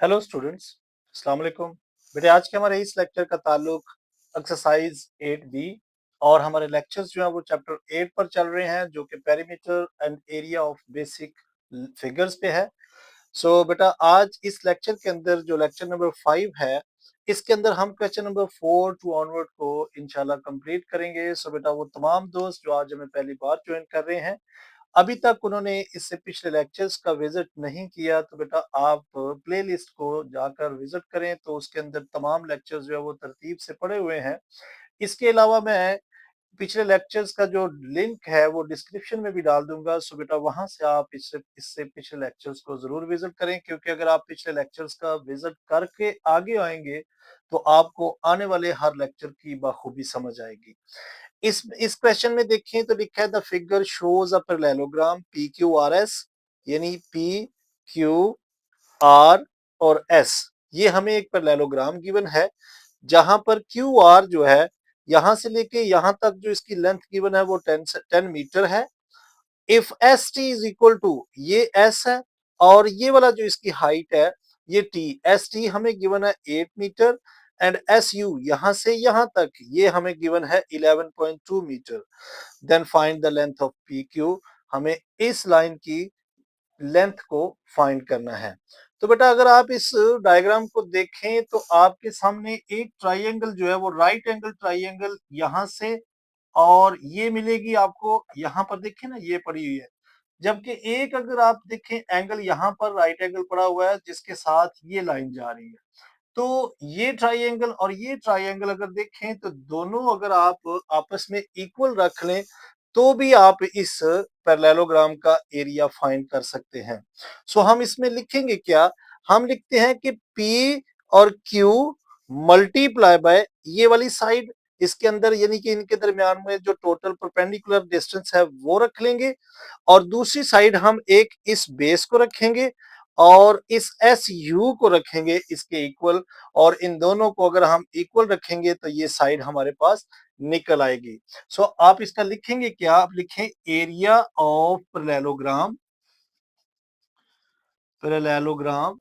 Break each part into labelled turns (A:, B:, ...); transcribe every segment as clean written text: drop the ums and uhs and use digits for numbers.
A: Hello students, अस्सलाम वालेकुम। बेटे आज के हमारे इस लेक्चर का ताल्लुक एक्सरसाइज 8B और हमारे लेक्चर्स जो हैं वो चैप्टर 8 पर चल रहे हैं जो कि perimeter and area of basic figures पे है। बेटा आज इस लेक्चर के अंदर जो लेक्चर नंबर 5 है, इसके अंदर हम क्वेश्चन नंबर 4 टू ऑनवर्ड को इंशाल्लाह कंप्लीट करेंगे। बेटा वो तमाम दोस्त जो आज हमें पहली बार ज्वाइन कर रहे हैं, अभी तक उन्होंने इससे पिछले लेक्चर्स का विजिट नहीं किया, तो बेटा आप प्लेलिस्ट को जाकर विजिट करें, तो उसके अंदर तमाम लेक्चर्स जो है वो तरतीब से पड़े हुए हैं। इसके अलावा मैं पिछले लेक्चर्स का जो लिंक है वो डिस्क्रिप्शन में भी डाल दूंगा। बेटा वहां से आप इससे इससे पिछले लेक्चर्स को जरूर विजिट करें, क्योंकि अगर आप पिछले लेक्चर्स का विजिट करके आगे आएंगे तो आपको आने वाले हर लेक्चर की बखूबी समझ आएगी। इस क्वेश्चन में देखें तो लिखा है the figure shows a parallelogram P Q R S, यानी पी क्यू आर और एस। ये हमें एक पैरेललोग्राम गिवन है जहां पर क्यू आर जो है यहां से लेके यहां तक जो इसकी लेंथ गिवन है वो 10 मीटर है। If S T is equal to, ये एस है और ये वाला जो इसकी हाइट है ये टी, एस टी हमें गिवन है 8 मीटर एंड एस यू यहां से यहां तक ये हमें गिवन है 11.2 metre. Then find the length of P Q, हमें इस लाइन की लेंथ को फाइंड करना है। तो बेटा अगर आप इस डायग्राम को देखें तो आपके सामने एक ट्राइंगल जो है वो राइट एंगल ट्राइंगल यहां से और ये मिलेगी आपको, यहां पर देखें ना ये पड़ी हुई है, जबकि एक अगर आप देखें एंगल यहाँ पर राइट एंगल पड़ा हुआ है जिसके साथ ये लाइन जा रही है। तो ये ट्राइंगल और ये ट्राइंगल अगर देखें तो दोनों अगर आप आपस में इक्वल रख लें तो भी आप इस पैरेललोग्राम का एरिया फाइंड कर सकते हैं। हम इसमें लिखेंगे क्या, हम लिखते हैं कि P और Q मल्टीप्लाई बाय ये वाली साइड, इसके अंदर यानी कि इनके दरमियान में जो टोटल परपेंडिकुलर डिस्टेंस है वो रख लेंगे और दूसरी साइड हम एक इस बेस को रखेंगे और इस एस यू को रखेंगे इसके इक्वल, और इन दोनों को अगर हम इक्वल रखेंगे तो ये साइड हमारे पास निकल आएगी। आप इसका लिखेंगे क्या, आप लिखें area of parallelogram, parallelogram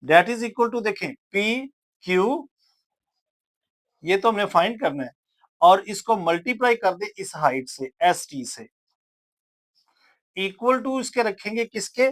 A: that is equal to, देखें पी क्यू, ये तो हमने फाइंड करना है, और इसको मल्टीप्लाई कर दे इस हाइट से एस टी से, इक्वल टू इसके रखेंगे किसके,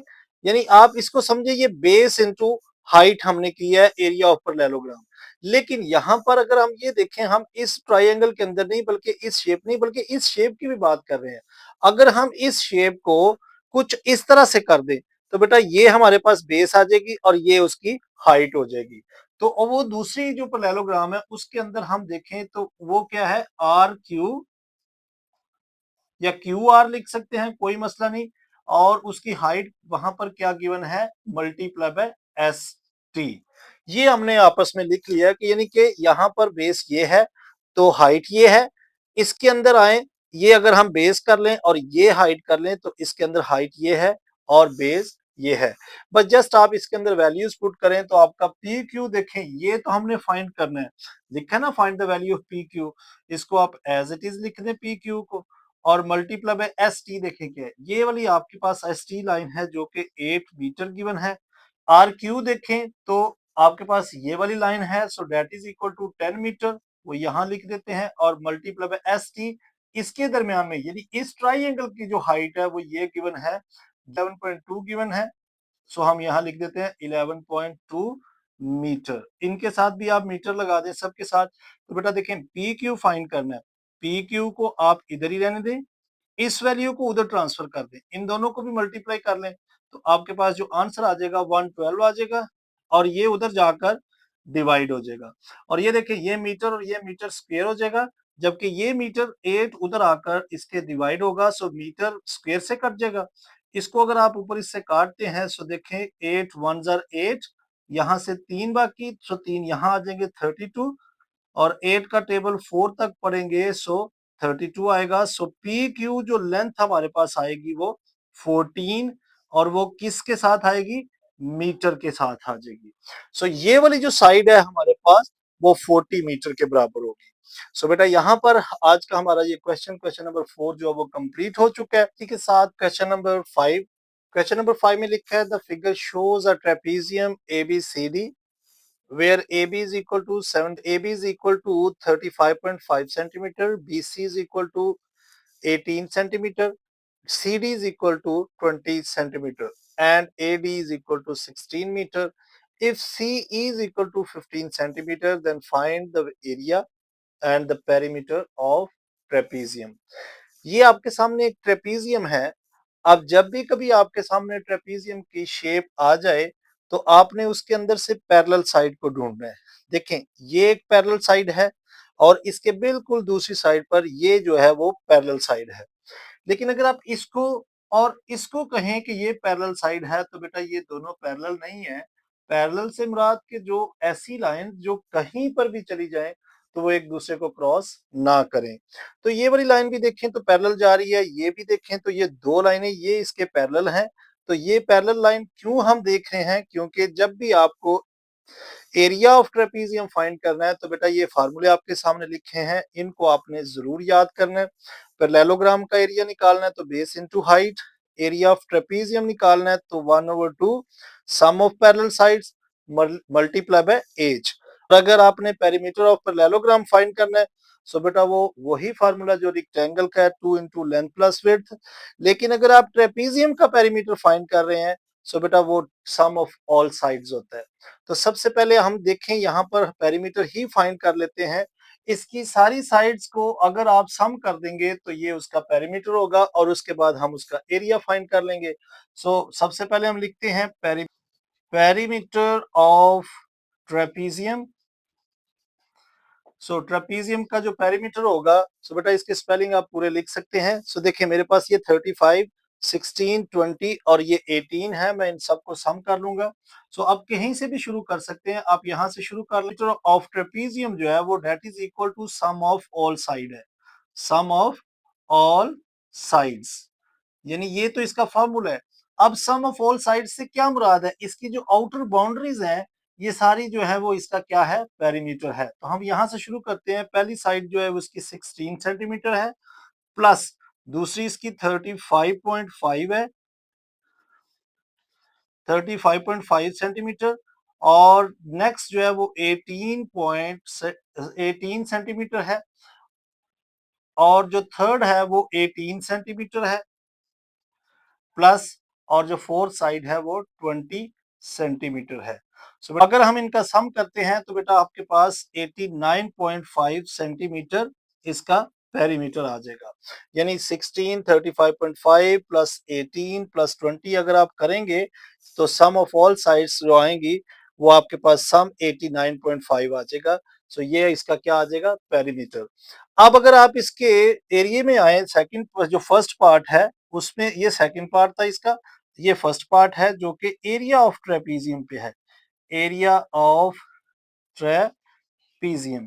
A: यानी आप इसको समझे ये बेस इनटू हाइट हमने की है एरिया ऑफ पैरेललोग्राम। लेकिन यहां पर अगर हम ये देखें, हम इस ट्राइंगल के अंदर नहीं बल्कि इस शेप नहीं बल्कि इस शेप की भी बात कर रहे हैं। अगर हम इस शेप को कुछ इस तरह से कर दें तो बेटा ये हमारे पास बेस आ जाएगी और ये उसकी हाइट हो जाएगी। तो वो दूसरी जो पैरेललोग्राम है उसके अंदर हम देखें तो वो क्या है, आर क्यू या क्यू आर लिख सकते हैं, कोई मसला नहीं, और उसकी हाइट वहां पर क्या गिवन है, मल्टीप्लाई बाय एस टी। ये हमने आपस में लिख लिया कि यानी कि यहाँ पर बेस ये है तो हाइट ये है, इसके अंदर आए ये अगर हम बेस कर लें और ये हाइट कर लें तो इसके अंदर हाइट ये है और बेस ये है। बस जस्ट आप इसके अंदर वैल्यूज पुट करें तो आपका पी क्यू देखें, ये तो हमने फाइंड करना है, लिखा है ना find the value of P Q, इसको आप एज इट इज लिख दें पी क्यू को, और मल्टीप्लाई बाय एस टी देखें क्या है, ये वाली आपके पास एस टी लाइन है जो कि 8 मीटर गिवन है। आर क्यू देखें तो आपके पास ये वाली लाइन है, so that is equal to 10 metre, वो यहां लिख देते हैं, और मल्टीप्लाई बाय एस टी इसके दरमियान में यानी इस ट्राइंगल की जो हाइट है वो ये गिवन है 11.2 गिवन है, सो हम यहाँ लिख देते हैं 11.2 मीटर। इनके साथ भी आप मीटर लगा दें सबके साथ। तो बेटा देखें पी क्यू फाइंड करना है, पी क्यू को आप इधर ही रहने दें, इस वैल्यू को उधर ट्रांसफर कर दें, इन दोनों को भी मल्टीप्लाई कर लें तो आपके पास जो आंसर आ जाएगा 112 आ जाएगा, और ये उधर जाकर डिवाइड हो जाएगा, और ये देखिए ये मीटर और ये मीटर स्क्वायर हो जाएगा, जबकि ये मीटर 8 उधर आकर इसके डिवाइड होगा, सो मीटर स्क्वायर से कट जाएगा। इसको अगर आप ऊपर इससे काटते हैं सो देखें 8 1 जार 8, यहाँ से 3 बाकी, सो 3 यहाँ आ जाएंगे 32, और 8 का टेबल 4 तक पढ़ेंगे सो 32 आएगा। सो पी क्यू जो लेंथ हमारे पास आएगी वो 14, और वो किसके साथ आएगी, मीटर के साथ आ जाएगी। ये वाली जो साइड है हमारे पास वो 40 मीटर के बराबर होगी। बेटा यहाँ पर आज का हमारा ये क्वेश्चन नंबर 4 जो है वो कंप्लीट हो चुका है। इसी के साथ क्वेश्चन नंबर 5 क्वेश्चन नंबर 5 में लिखा है the figure shows a trapezium ABCD where AB is equal to 35.5 centimeter, BC is equal to 18 centimeter, CD is equal to 20 centimeter, and AD is equal to 16 meter. If C is equal to 15 centimeter, then find the area and the perimeter of trapezium. ये आपके सामने एक trapezium है। अब जब भी कभी आपके सामने ट्रेपीजियम की शेप आ जाए तो आपने उसके अंदर से पैरेलल साइड को ढूंढना है। देखें, ये एक पैरेलल साइड है और इसके बिल्कुल दूसरी साइड पर ये जो है वो पैरेलल साइड है। लेकिन अगर आप इसको और इसको कहें कि ये पैरेलल साइड है तो बेटा ये दोनों पैरेलल नहीं है। पैरेलल से मुराद के जो ऐसी लाइन जो कहीं पर भी चली जाए तो वो एक दूसरे को क्रॉस ना करें। तो ये वाली लाइन भी देखें तो पैरेलल जा रही है, ये भी देखें तो ये दो लाइनें ये इसके पैरेलल हैं। तो ये पैरेलल लाइन क्यों हम देख रहे हैं? क्योंकि जब भी आपको एरिया ऑफ ट्रेपीजियम फाइंड करना है तो बेटा ये फार्मूले आपके सामने लिखे हैं, इनको आपने जरूर याद करना है। पैरेललोग्राम का एरिया निकालना है तो base into height, area of trapezium निकालना है तो 1/2 sum of parallel sides multiply by H. और अगर आपने पेरीमीटर ऑफ पैरेललोग्राम फाइंड करना है सो बेटा वो वही फार्मूला जो रेक्टेंगल का है 2 इंटू लेंथ प्लस विड्थ। लेकिन अगर आप ट्रेपीजियम का पेरीमीटर फाइंड कर रहे हैं सो बेटा वो सम ऑफ ऑल साइड्स होता है। तो सबसे पहले हम देखें यहाँ पर पेरीमीटर ही फाइंड कर लेते हैं। इसकी सारी साइड्स को अगर आप सम कर देंगे तो ये उसका पेरीमीटर होगा और उसके बाद हम उसका एरिया फाइंड कर लेंगे। सबसे पहले हम लिखते हैं पेरीमीटर ऑफ ट्रेपीजियम। ट्रेपीजियम का जो पेरीमीटर होगा बेटा इसके स्पेलिंग आप पूरे लिख सकते हैं। देखिए मेरे पास ये 35, 16, 20 और ये 18 है। मैं इन सबको सम कर लूंगा। अब कहीं से भी शुरू कर सकते हैं, आप यहां से शुरू कर लीजिए। ऑफ ट्रेपीजियम जो है वो that is equal to sum of all side है, सम ऑफ ऑल साइड्स, यानी ये तो इसका फॉर्मूला है। अब सम ऑफ ऑल साइड से क्या मुराद है? इसकी जो आउटर बाउंड्रीज हैं ये सारी जो है वो इसका क्या है? पेरीमीटर है। तो हम यहां से शुरू करते हैं। पहली साइड जो है उसकी 16 सेंटीमीटर है, प्लस दूसरी इसकी 35.5 है, 35.5 सेंटीमीटर, और नेक्स्ट जो है वो 18 सेंटीमीटर है, और जो थर्ड है वो 18 सेंटीमीटर है, प्लस और जो फोर्थ साइड है वो 20 सेंटीमीटर है। अगर हम इनका सम करते हैं तो बेटा आपके पास 89.5 सेंटीमीटर इसका पेरीमीटर आ जाएगा। यानी 16, 35.5 प्लस 18 प्लस 20 अगर आप करेंगे तो सम ऑफ ऑल साइड्स जो आएंगी वो आपके पास सम 89.5 आ जाएगा। ये इसका क्या आ जाएगा? पेरीमीटर। अब अगर आप इसके एरिया में आए, सेकंड जो फर्स्ट पार्ट है उसमें, ये सेकंड पार्ट था इसका, ये फर्स्ट पार्ट है जो कि एरिया ऑफ ट्रेपीजियम पे है। Area of trapezium.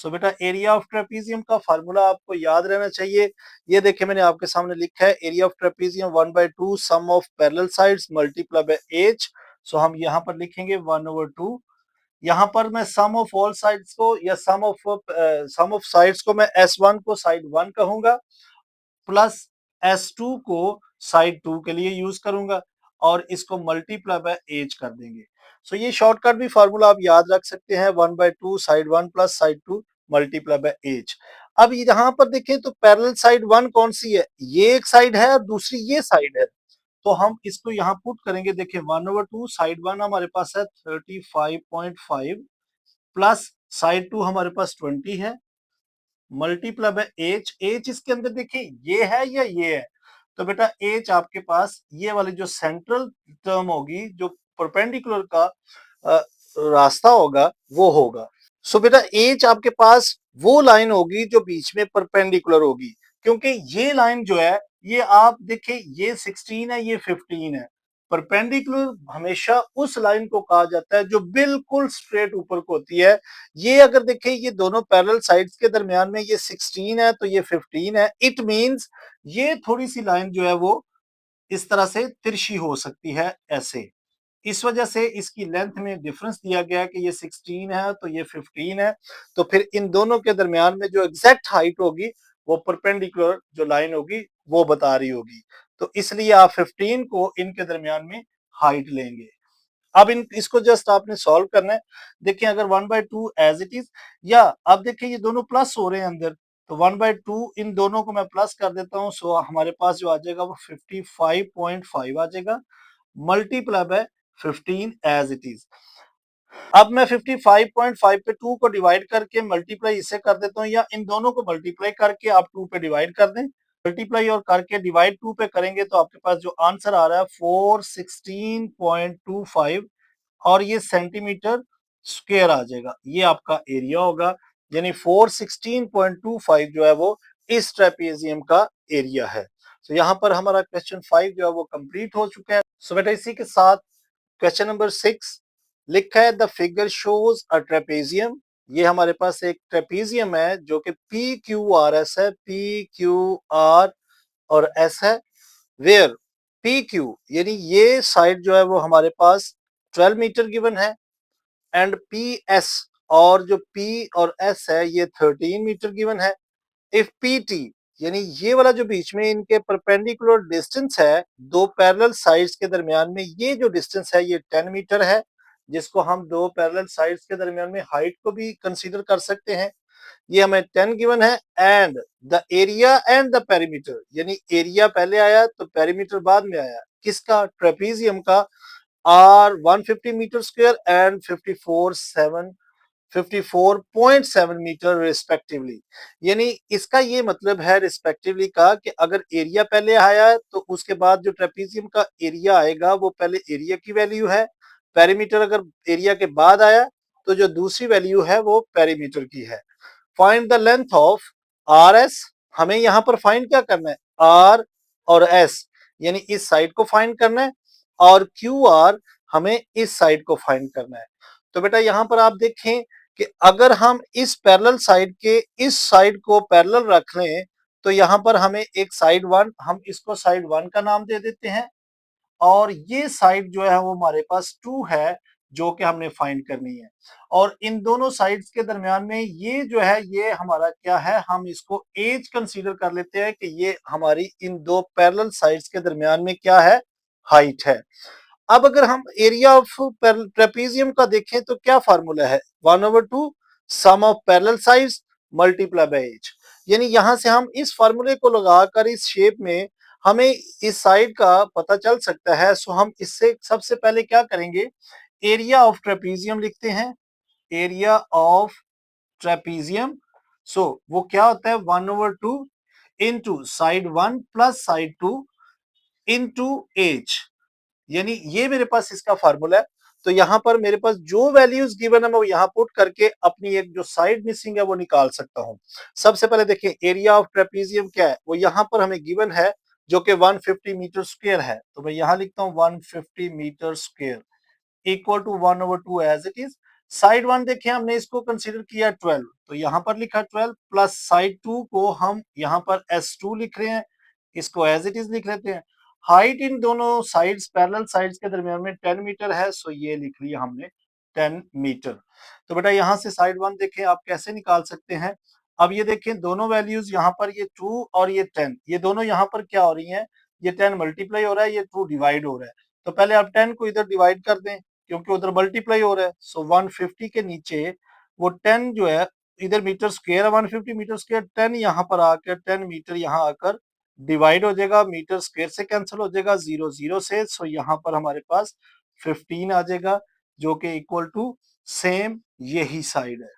A: बेटा एरिया ऑफ ट्रेपीजियम का फार्मूला आपको याद रहना चाहिए। ये देखिए मैंने आपके सामने लिखा है area of trapezium 1/2 sum of parallel sides multiply by h. हम यहाँ पर लिखेंगे 1/2। यहाँ पर मैं सम ऑफ ऑल साइड्स को या सम ऑफ साइड्स को मैं S1 को साइड 1 कहूंगा, प्लस S2 को साइड 2 के लिए यूज करूंगा, और इसको मल्टीप्लाई बाय एज कर देंगे। ये शॉर्टकट भी फार्मूला आप याद रख सकते हैं, 1/2 side 1 plus side 2 multiply by h. अब यहाँ पर देखें तो पैरेलल साइड 1 कौन सी है? ये एक साइड है और दूसरी ये साइड है। तो हम इसको यहाँ पुट करेंगे। देखिए 1/2 साइड 1 हमारे पास है 35.5 प्लस साइड 2 हमारे पास 20 है, मल्टीप्लाई बाय एच। एच इसके अंदर देखिए ये है या ये है? तो बेटा एच आपके पास ये वाली जो सेंट्रल टर्म होगी, जो परपेंडिकुलर का रास्ता होगा वो होगा। बेटा एच आपके पास वो लाइन होगी जो बीच में परपेंडिकुलर होगी, क्योंकि ये लाइन जो है ये आप देखिए ये 16 है, ये 15 है। परपेंडिकुलर हमेशा उस लाइन को कहा जाता है जो बिल्कुल स्ट्रेट ऊपर को होती है। ये अगर देखें ये दोनों पैरेलल साइड्स के दरमियान में ये 16 है तो ये 15 है। इट मींस ये थोड़ी सी लाइन जो है वो इस तरह से तिरछी हो सकती है ऐसे। इस वजह से इसकी लेंथ में डिफरेंस दिया गया है कि ये 16 है तो ये 15 है। तो फिर इन दोनों के दरमियान में जो एग्जैक्ट हाइट होगी वो परपेंडिकुलर जो लाइन होगी वो बता रही होगी। तो इसलिए आप 15 को इनके दरमियान में हाइट लेंगे। अब इसको जस्ट आपने सॉल्व करना है। देखिए अगर 1/2 एज इट इज, या अब देखिए ये दोनों प्लस हो रहे हैं अंदर, तो 1/2 इन दोनों को मैं प्लस कर देता हूँ। सो हमारे पास जो आ जाएगा वो 55.5 आ जाएगा, multiply by 15 as it is. अब मैं 55.5 पे 2 को डिवाइड करके मल्टीप्लाई इससे कर देता हूँ, या इन दोनों को मल्टीप्लाई करके आप 2 पे डिवाइड कर दें। मल्टीप्लाई और करके डिवाइड 2 पे करेंगे तो आपके पास जो आंसर आ रहा है 416.25, और ये सेंटीमीटर स्क्वायर आ जाएगा। ये आपका एरिया होगा, यानी 416.25 जो है वो इस ट्रेपेजियम का एरिया है। तो यहाँ पर हमारा क्वेश्चन 5 जो है वो कंप्लीट हो चुका है। सो बेटा इसी के साथ क्वेश्चन नंबर 6 लिखा है, the figure shows a trapezium. ये हमारे पास एक ट्रेपेजियम है जो कि पी क्यू आर एस है, पी क्यू आर और एस है, वेयर पी क्यू यानी ये साइड जो है वो हमारे पास 12 मीटर गिवन है, एंड पी एस और जो पी और एस है ये 13 मीटर गिवन है। इफ पी टी यानी ये वाला जो बीच में इनके परपेंडिकुलर डिस्टेंस है दो पैरेलल साइड्स के दरमियान में, ये जो डिस्टेंस है ये 10 मीटर है, जिसको हम दो पैरेलल साइड्स के दरमियान में हाइट को भी कंसीडर कर सकते हैं। ये हमें 10 गिवन है, and the area and the perimeter, यानी एरिया पहले आया तो पेरीमीटर बाद में आया, किसका, ट्रेपेजियम का, are 150 metre square and 54.7 metre respectively. यानी इसका ये मतलब है रिस्पेक्टिवली का कि अगर एरिया पहले आया है तो उसके बाद जो ट्रेपेजियम का एरिया आएगा वो पहले एरिया की वैल्यू है, पेरीमीटर अगर एरिया के बाद आया तो जो दूसरी वैल्यू है वो पेरीमीटर की है। Find the length of R S, हमें यहां पर फाइंड क्या करना है, आर और एस यानी इस साइड को फाइंड करना है, और क्यू आर हमें इस साइड को फाइंड करना है। तो बेटा यहां पर आप देखें कि अगर हम इस पैरेलल साइड के इस साइड को पैरेलल रख लें तो यहां पर हमें एक साइड वन, हम इसको साइड वन का नाम दे देते हैं, और ये साइड जो है वो हमारे पास 2 है जो कि हमने फाइंड करनी है। और इन दोनों साइड्स के दरमियान में ये जो है ये हमारा क्या है, हम इसको एज कंसीडर कर लेते हैं कि ये हमारी इन दो पैरेलल साइड्स के दरमियान में क्या है, हाइट है। अब अगर हम एरिया ऑफ ट्रेपेजियम का देखें तो क्या फार्मूला है, 1/2 sum of parallel sides multiply by H. यानी यहां से हम इस फार्मूले को लगाकर इस शेप में हमें इस साइड का पता चल सकता है। सो हम इससे सबसे पहले क्या करेंगे, एरिया ऑफ ट्रेपेजियम लिखते हैं, एरिया ऑफ ट्रेपेजियम। सो वो क्या होता है, 1/2 into side one plus side two into h, यानी ये मेरे पास इसका फार्मूला है। तो यहां पर मेरे पास जो वैल्यूज गिवन है मैं वो यहां पुट करके अपनी एक जो साइड मिसिंग है वो निकाल सकता हूं। सबसे पहले देखिए एरिया ऑफ ट्रेपेजियम क्या है, वो यहां पर हमें गिवन है जो कि 150 मीटर स्क्वायर है, तो मैं यहां लिखता हूं 150 metre square equal to 1/2 as it is. Side one देखिए हमने इसको कंसीडर किया 12, तो यहां पर लिखा 12 प्लस साइड टू को हम यहां पर S2 लिख रहे हैं, इसको एज इट इज लिख लेते हैं। हाइट इन दोनों साइड्स पैरेलल साइड्स के दरमियान में 10 मीटर है, सो ये लिख लिया हमने 10 मीटर। तो बेटा यहां से साइड वन देखें आप कैसे निकाल सकते हैं। अब ये देखें दोनों वैल्यूज यहाँ पर ये 2 और ये 10, ये दोनों यहाँ पर क्या हो रही हैं, ये 10 मल्टीप्लाई हो रहा है, ये 2 डिवाइड हो रहा है। तो पहले आप 10 को इधर डिवाइड कर दें क्योंकि उधर मल्टीप्लाई हो रहा है। सो 150 के नीचे वो 10 जो है, इधर मीटर स्क्वायर है 150 मीटर स्क्वायर, 10 यहाँ पर आकर 10 मीटर यहाँ आकर डिवाइड हो जाएगा, मीटर स्क्वायर से कैंसिल हो जाएगा 0 0 से। सो यहाँ पर हमारे पास 15 आ जाएगा जो कि इक्वल टू सेम यही साइड है।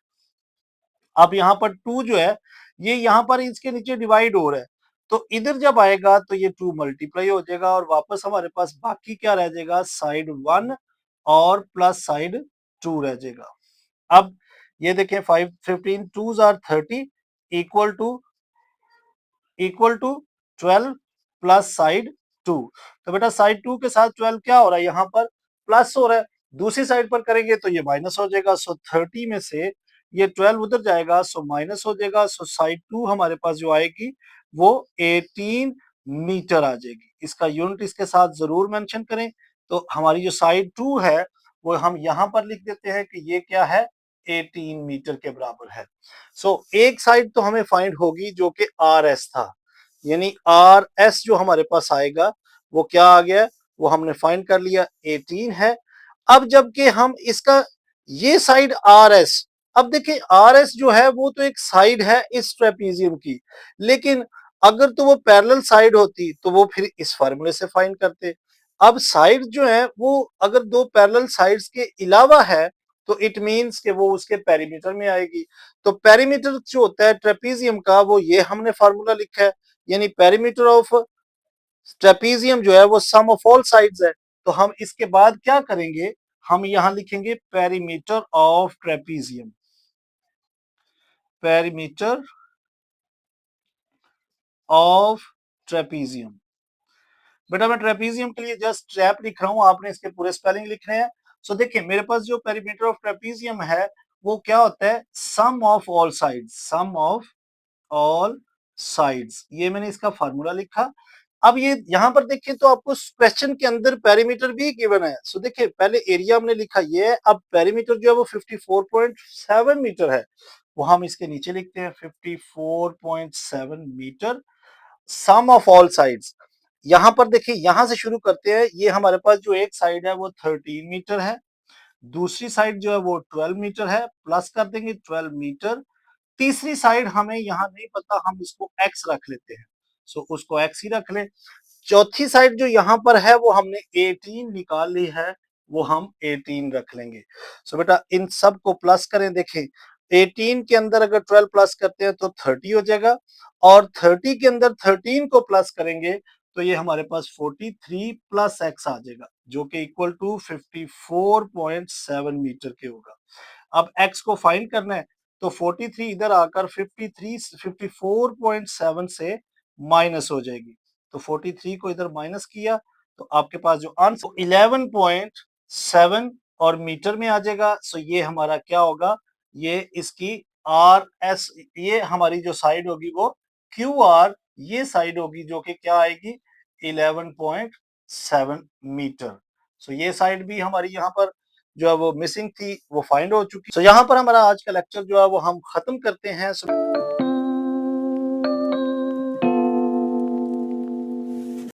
A: अब यहाँ पर 2 जो है ये यहाँ पर इसके नीचे डिवाइड हो रहा है, तो इधर जब आएगा तो ये 2 मल्टीप्लाई हो जाएगा और वापस हमारे पास बाकी क्या रह जाएगा, साइड 1 और प्लस साइड 2 रह जाएगा। अब ये देखें 5 15 2s are 30 equal to 12 plus side 2। तो बेटा साइड 2 के साथ 12 क्या हो रहा है, यहाँ पर प्लस हो रहा है, दूसरी साइड पर करेंगे तो ये माइनस हो जाएगा। सो 30 में से ये 12 उधर जाएगा, सो माइनस हो जाएगा। सो साइड 2 हमारे पास जो आएगी वो 18 मीटर आ जाएगी। इसका यूनिट इसके साथ जरूर मेंशन करें। तो हमारी जो साइड 2 है वो हम यहाँ पर लिख देते हैं कि ये क्या है, 18 मीटर के बराबर है। सो एक साइड तो हमें फाइंड होगी जो कि आर एस था, यानी आर एस जो हमारे पास आएगा वो क्या आ गया, वो हमने फाइंड कर लिया 18 है। अब जबकि हम इसका ये साइड आर एस, अब देखिए आर एस जो है वो तो एक साइड है इस ट्रेपीजियम की, लेकिन अगर तो वो पैरेलल साइड होती तो वो फिर इस फार्मूले से फाइंड करते। अब साइड जो है वो अगर दो पैरेलल साइड्स के अलावा है तो इट मींस कि वो उसके पेरीमीटर में आएगी। तो पेरीमीटर जो होता है ट्रेपीजियम का वो ये हमने फार्मूला लिखा है, यानी पेरीमीटर ऑफ ट्रेपीजियम जो है वो सम ऑफ ऑल साइड्स है। तो हम इसके बाद क्या करेंगे, हम यहां लिखेंगे perimeter of trapezium, perimeter of trapezium. बेटा मैं ट्रेपीजियम के लिए जस्ट ट्रैप लिख रहा हूं, आपने इसके पूरे स्पेलिंग लिखने हैं। सो देखिए मेरे पास जो पेरीमीटर ऑफ ट्रेपीजियम है वो क्या होता है, sum of all sides, sum of all sides, ये मैंने इसका फार्मूला लिखा। अब ये यहां पर देखिए तो आपको क्वेश्चन के अंदर पेरीमीटर भी गिवन है। सो देखिए पहले एरिया हमने लिखा ये है, अब पेरीमीटर जो है वो 54.7 मीटर है, वो हम इसके नीचे लिखते हैं 54.7 metre, sum of all sides. यहां पर देखिए यहां से शुरू करते हैं, ये हमारे पास जो एक साइड है वो 13 मीटर है, दूसरी साइड जो है वो 12 मीटर है, प्लस कर देंगे 12 मीटर, तीसरी साइड हमें यहाँ नहीं पता, हम इसको एक्स रख लेते हैं, सो उसको एक्स ही रख ले। चौथी साइड जो यहाँ पर है वो हमने 18 निकाल ली है, वो हम 18 रख लेंगे। सो बेटा इन सब को प्लस करें, देखें 18 के अंदर अगर 12 प्लस करते हैं तो 30 हो जाएगा, और 30 के अंदर 13 को प्लस करेंगे तो ये हमारे पास 43 प्लस एक्स आ जाएगा, जो कि इक्वल टू 54.7 मीटर के होगा। अब x को फाइंड करना है तो 43 इधर आकर 54.7 से माइनस हो जाएगी, तो 43 को इधर माइनस किया तो आपके पास जो आंसर 11.7 और मीटर में आ जाएगा। सो ये हमारा क्या होगा, ये इसकी आर एस, ये हमारी जो साइड होगी वो क्यू आर, ये साइड होगी जो कि क्या आएगी 11.7 मीटर। सो ये साइड भी हमारी यहाँ पर जो है वो मिसिंग थी, वो फाइंड हो चुकी। सो यहाँ पर हमारा आज का लेक्चर जो है वो हम खत्म करते हैं।